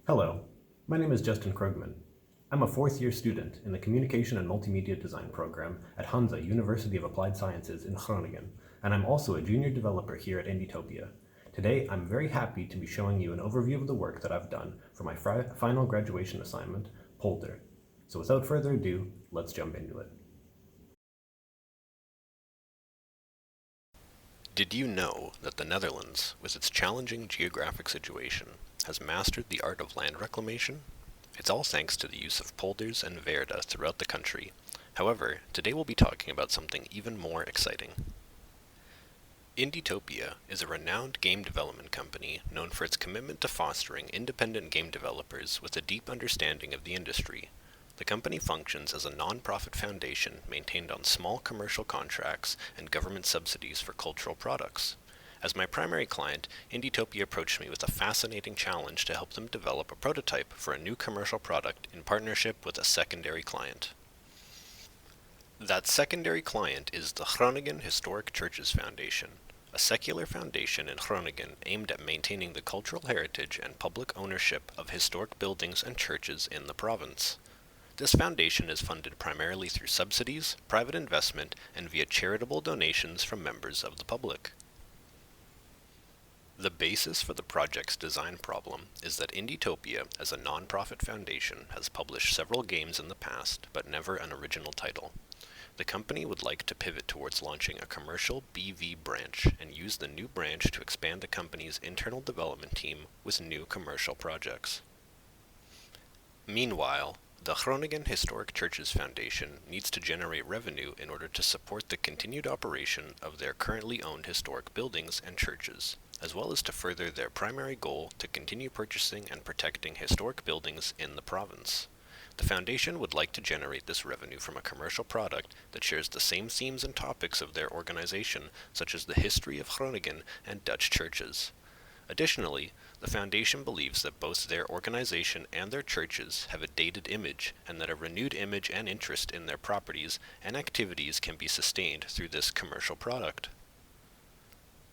Hello, my name is Justin Krugman. I'm a fourth year student in the Communication and Multimedia Design program at Hansa University of Applied Sciences in Groningen, and I'm also a junior developer here at Indietopia. Today, I'm very happy to be showing you an overview of the work that I've done for my final graduation assignment, Polder. So without further ado, let's jump into it. Did you know that the Netherlands, with its challenging geographic situation, has mastered the art of land reclamation? It's all thanks to the use of polders and verda throughout the country. However, today we'll be talking about something even more exciting. Indietopia is a renowned game development company known for its commitment to fostering independent game developers with a deep understanding of the industry. The company functions as a non-profit foundation maintained on small commercial contracts and government subsidies for cultural products. As my primary client, Indietopia approached me with a fascinating challenge to help them develop a prototype for a new commercial product in partnership with a secondary client. That secondary client is the Groningen Historic Churches Foundation, a secular foundation in Groningen aimed at maintaining the cultural heritage and public ownership of historic buildings and churches in the province. This foundation is funded primarily through subsidies, private investment, and via charitable donations from members of the public. The basis for the project's design problem is that Indietopia, as a non-profit foundation, has published several games in the past, but never an original title. The company would like to pivot towards launching a commercial BV branch and use the new branch to expand the company's internal development team with new commercial projects. Meanwhile, the Groningen Historic Churches Foundation needs to generate revenue in order to support the continued operation of their currently owned historic buildings and churches, as well as to further their primary goal to continue purchasing and protecting historic buildings in the province. The foundation would like to generate this revenue from a commercial product that shares the same themes and topics of their organization, such as the history of Groningen and Dutch churches. Additionally, the foundation believes that both their organization and their churches have a dated image, and that a renewed image and interest in their properties and activities can be sustained through this commercial product.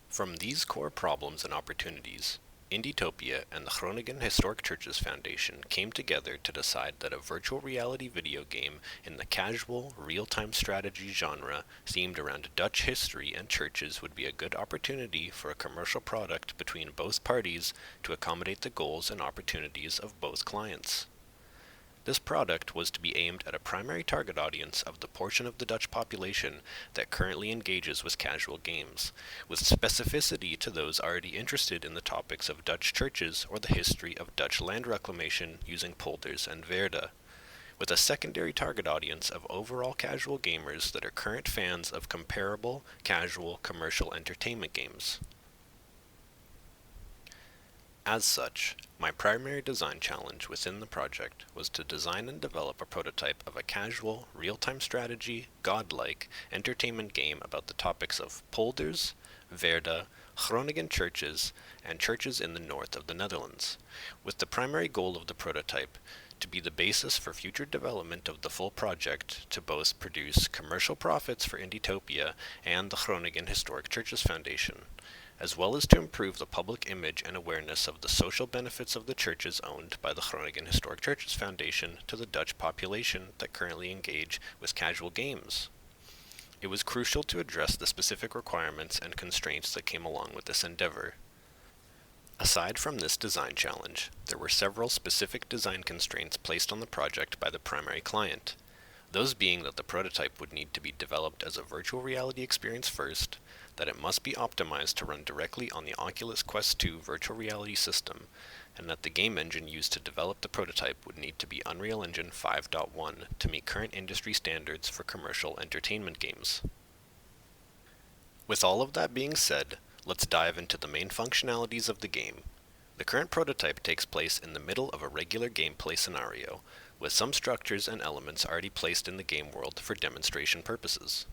From these core problems and opportunities, Indietopia and the Groningen Historic Churches Foundation came together to decide that a virtual reality video game in the casual, real-time strategy genre themed around Dutch history and churches would be a good opportunity for a commercial product between both parties to accommodate the goals and opportunities of both clients. This product was to be aimed at a primary target audience of the portion of the Dutch population that currently engages with casual games, with specificity to those already interested in the topics of Dutch churches or the history of Dutch land reclamation using polders and verda, with a secondary target audience of overall casual gamers that are current fans of comparable, casual, commercial entertainment games. As such, my primary design challenge within the project was to design and develop a prototype of a casual, real-time strategy, godlike, entertainment game about the topics of polders, verda, Groningen churches, and churches in the north of the Netherlands, with the primary goal of the prototype to be the basis for future development of the full project to both produce commercial profits for Indietopia and the Groningen Historic Churches Foundation, as well as to improve the public image and awareness of the social benefits of the churches owned by the Groningen Historic Churches Foundation to the Dutch population that currently engage with casual games. It was crucial to address the specific requirements and constraints that came along with this endeavor. Aside from this design challenge, there were several specific design constraints placed on the project by the primary client, those being that the prototype would need to be developed as a virtual reality experience first, that it must be optimized to run directly on the Oculus Quest 2 virtual reality system, and that the game engine used to develop the prototype would need to be Unreal Engine 5.1 to meet current industry standards for commercial entertainment games. With all of that being said, let's dive into the main functionalities of the game. The current prototype takes place in the middle of a regular gameplay scenario, with some structures and elements already placed in the game world for demonstration purposes.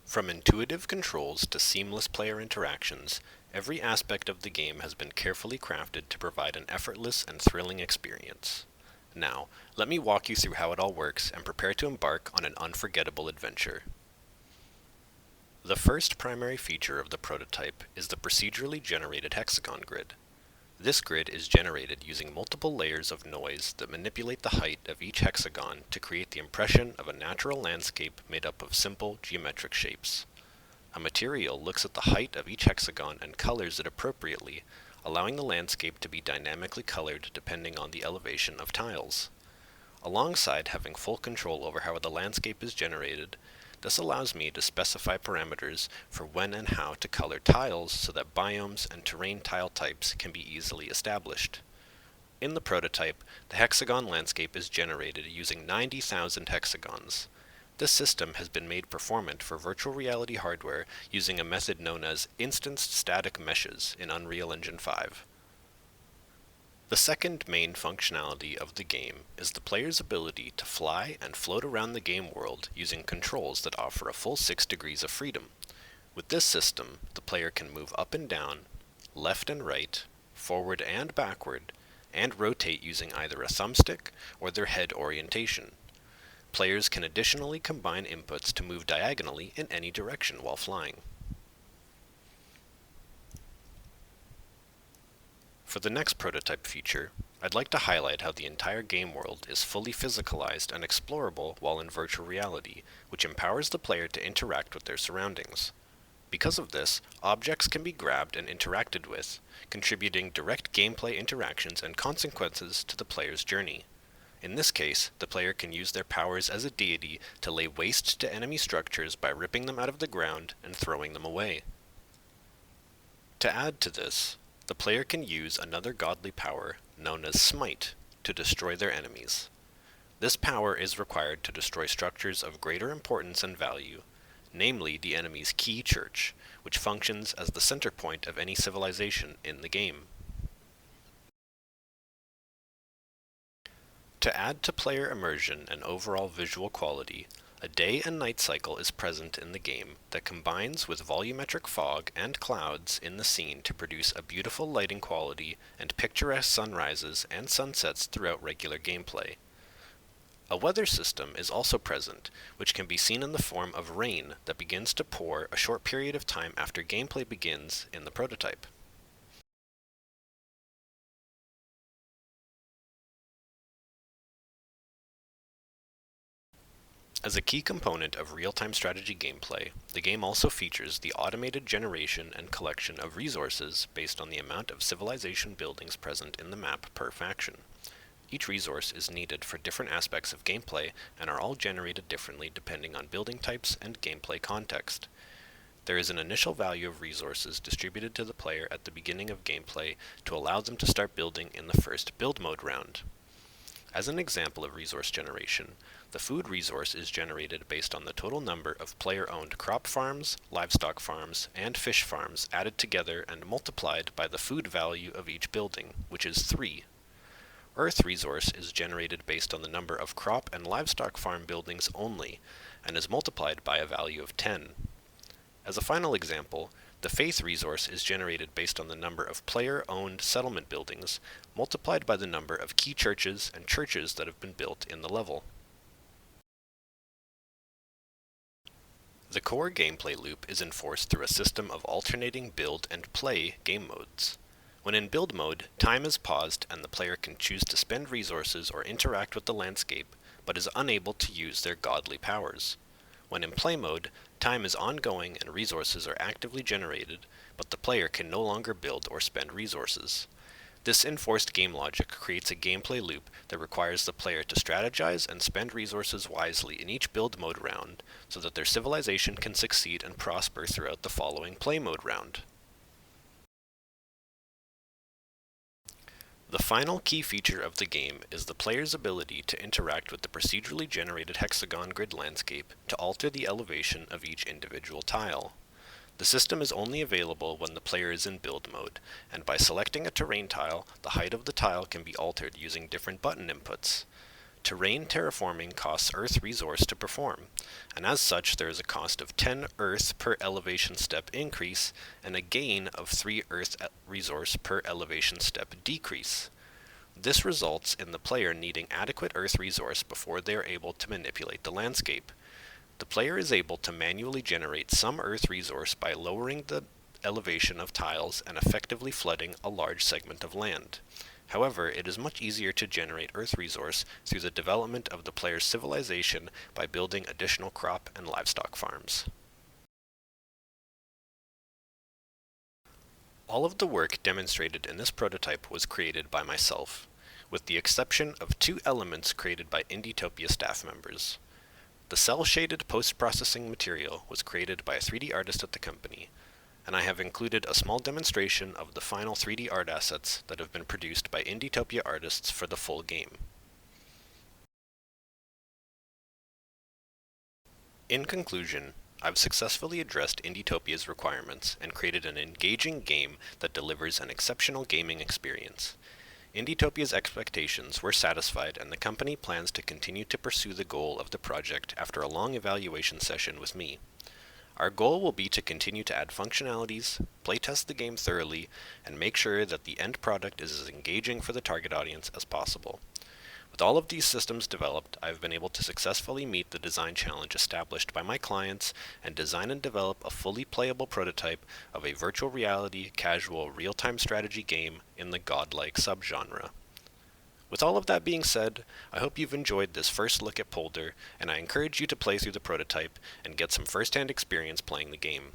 From intuitive controls to seamless player interactions, every aspect of the game has been carefully crafted to provide an effortless and thrilling experience. Now, let me walk you through how it all works and prepare to embark on an unforgettable adventure. The first primary feature of the prototype is the procedurally generated hexagon grid. This grid is generated using multiple layers of noise that manipulate the height of each hexagon to create the impression of a natural landscape made up of simple geometric shapes. A material looks at the height of each hexagon and colors it appropriately, allowing the landscape to be dynamically colored depending on the elevation of tiles. Alongside having full control over how the landscape is generated, this allows me to specify parameters for when and how to color tiles so that biomes and terrain tile types can be easily established. In the prototype, the hexagon landscape is generated using 90,000 hexagons. This system has been made performant for virtual reality hardware using a method known as instanced static meshes in Unreal Engine 5. The second main functionality of the game is the player's ability to fly and float around the game world using controls that offer a full 6 degrees of freedom. With this system, the player can move up and down, left and right, forward and backward, and rotate using either a thumbstick or their head orientation. Players can additionally combine inputs to move diagonally in any direction while flying. For the next prototype feature, I'd like to highlight how the entire game world is fully physicalized and explorable while in virtual reality, which empowers the player to interact with their surroundings. Because of this, objects can be grabbed and interacted with, contributing direct gameplay interactions and consequences to the player's journey. In this case, the player can use their powers as a deity to lay waste to enemy structures by ripping them out of the ground and throwing them away. To add to this, the player can use another godly power, known as Smite, to destroy their enemies. This power is required to destroy structures of greater importance and value, namely the enemy's key church, which functions as the center point of any civilization in the game. To add to player immersion and overall visual quality, a day and night cycle is present in the game that combines with volumetric fog and clouds in the scene to produce a beautiful lighting quality and picturesque sunrises and sunsets throughout regular gameplay. A weather system is also present, which can be seen in the form of rain that begins to pour a short period of time after gameplay begins in the prototype. As a key component of real-time strategy gameplay, the game also features the automated generation and collection of resources based on the amount of civilization buildings present in the map per faction. Each resource is needed for different aspects of gameplay and are all generated differently depending on building types and gameplay context. There is an initial value of resources distributed to the player at the beginning of gameplay to allow them to start building in the first build mode round. As an example of resource generation, the food resource is generated based on the total number of player-owned crop farms, livestock farms, and fish farms added together and multiplied by the food value of each building, which is 3. Earth resource is generated based on the number of crop and livestock farm buildings only, and is multiplied by a value of 10. As a final example, the faith resource is generated based on the number of player-owned settlement buildings, multiplied by the number of key churches and churches that have been built in the level. The core gameplay loop is enforced through a system of alternating build and play game modes. When in build mode, time is paused and the player can choose to spend resources or interact with the landscape, but is unable to use their godly powers. When in play mode, time is ongoing and resources are actively generated, but the player can no longer build or spend resources. This enforced game logic creates a gameplay loop that requires the player to strategize and spend resources wisely in each build mode round, so that their civilization can succeed and prosper throughout the following play mode round. The final key feature of the game is the player's ability to interact with the procedurally generated hexagon grid landscape to alter the elevation of each individual tile. The system is only available when the player is in build mode, and by selecting a terrain tile, the height of the tile can be altered using different button inputs. Terrain terraforming costs Earth resource to perform, and as such there is a cost of 10 Earth per elevation step increase and a gain of 3 Earth resource per elevation step decrease. This results in the player needing adequate Earth resource before they are able to manipulate the landscape. The player is able to manually generate some Earth resource by lowering the elevation of tiles and effectively flooding a large segment of land. However, it is much easier to generate earth resource through the development of the player's civilization by building additional crop and livestock farms. All of the work demonstrated in this prototype was created by myself, with the exception of 2 elements created by Indietopia staff members. The cel-shaded post-processing material was created by a 3D artist at the company, and I have included a small demonstration of the final 3D art assets that have been produced by Indietopia artists for the full game. In conclusion, I've successfully addressed Indietopia's requirements and created an engaging game that delivers an exceptional gaming experience. Indietopia's expectations were satisfied, and the company plans to continue to pursue the goal of the project after a long evaluation session with me. Our goal will be to continue to add functionalities, playtest the game thoroughly, and make sure that the end product is as engaging for the target audience as possible. With all of these systems developed, I've been able to successfully meet the design challenge established by my clients and design and develop a fully playable prototype of a virtual reality, casual, real-time strategy game in the godlike subgenre. With all of that being said, I hope you've enjoyed this first look at Polder, and I encourage you to play through the prototype and get some first-hand experience playing the game.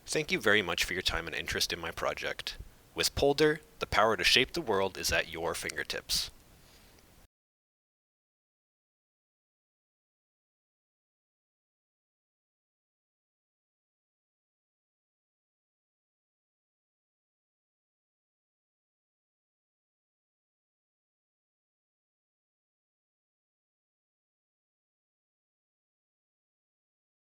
Thank you very much for your time and interest in my project. With Polder, the power to shape the world is at your fingertips.